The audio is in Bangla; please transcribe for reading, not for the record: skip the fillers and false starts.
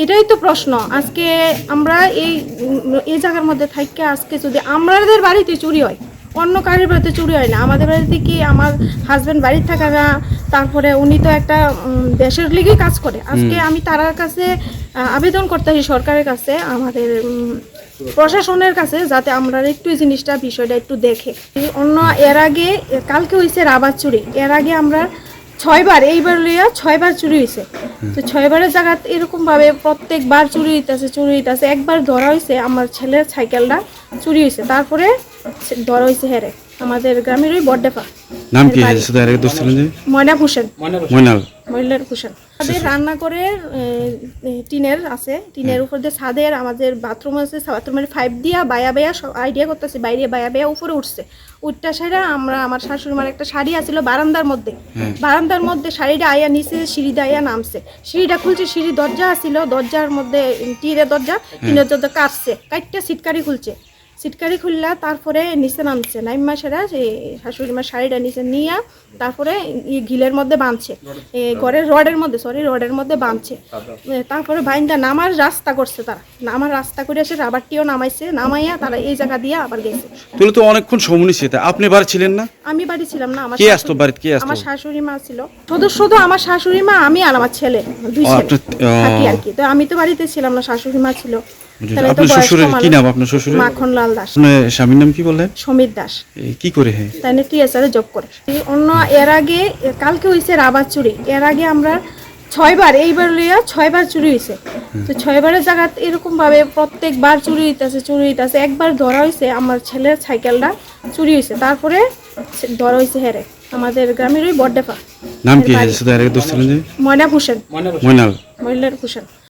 এটাই তো প্রশ্ন। আজকে আমরা এই জায়গার মধ্যে থাকি, আজকে যদি আমাদের বাড়িতে চুরি হয়, অন্য কারোর বাড়িতে চুরি হয় না, আমাদের বাড়িতে কি আমার হাজব্যান্ড বাড়িতে থাকা না, তারপরে উনি তো একটা দেশের লিগেই কাজ করে। আজকে আমি তার কাছে আবেদন করতেছি সরকারের কাছে, আমাদের প্রশাসনের কাছে, যাতে আমরা একটু এই জিনিসটা বিষয়টা একটু দেখে। অন্য এর আগে কালকে হয়েছে রাবার চুরি, এর আগে আমরা 6বার, এইবার লইয়া 6বার চুরি হয়েছে। তো 6বারের জায়গা এরকম ভাবে প্রত্যেকবার চুরি হইতেছে। একবার ধরা হয়েছে আমার ছেলের সাইকেলটা চুরি হয়েছে, তারপরে ধরা হয়েছে হেরে আমাদের গ্রামের ওই বড়ডেফা। নাম কি হয়েছে তার আগে দোস্ত ছিলেন? ময়নাব হোসেন। ময়নাল হোসেন। আমাদের রান্না করে টিনের আছে, টিনের উপর দিয়ে ছাদের আমাদের বাথরুম আছে, বাথরুমের পাইপ দিয়া বায়া সব আইডিয়া করতেছে, বাইরে বায়া উপরে উঠছে। উঠটা সেরা আমরা আমার শাশুড়ি মার একটা শাড়ি আছিল বারান্দার মধ্যে শাড়িটা আয়া নিচে সিঁড়িটা আয়া নামছে, সিঁড়িটা খুলছে, সিঁড়ি দরজা আছিল, দরজার মধ্যে টিনের দরজা কাটছে, কাটটা সিটকারি খুললা, তারপরে নিচে নামছে, নাইমা সেরা শাশুড়ি মার শাড়িটা নিচে নিয়ে তারপরে ঘিলের মধ্যে বাঁধছে, ঘরের রডের মধ্যে বাঁধছে। তারপরে বাইন্দা নামার রাস্তা করছে, তারা নামার রাস্তা করে এসে রাবারটিও নামাইয়া তারা এই জায়গা দিয়ে আবার গেছে। তুই তো অনেকক্ষণ সময় নিছে, আপনি বাড়ি ছিলেন না? আমি বাড়ি ছিলাম না, কে আসতো বাড়িতে? কে আসতো? আমার শাশুড়ি মা ছিল, শুধু আমার শাশুড়ি মা, আমি আর আমার ছেলে, দুই ছেলে থাকি আর কি। তো আমি তো বাড়িতে ছিলাম না, শাশুড়ি মা ছিল। আপনার শ্বশুরের কি নাম? আপনার শ্বশুরের মাখনলাল দাস। আপনার স্বামীর নাম কি বললেন? সমীর দাস। কি করে? তাই না, টিএসআরে জব করে। অন্য এর আগে কালকে হয়েছে রাবার চুরি, এর আগে আমরা 6বার, এইবার লইয়া 6বার চুরি হয়েছে। তো 6বারের জায়গা এরকম ভাবে প্রত্যেকবার চুরি হইতেছে। একবার ধরা হয়েছে আমার ছেলের সাইকেলটা চুরি হয়েছে, তারপরে ধরা হয়েছে হেরে আমাদের গ্রামের ওই বড়ডেফা। নাম কি হয়েছে তার আগে দোস্ত ছিলেন? ময়নাব হোসেন। ময়নাল হোসেন।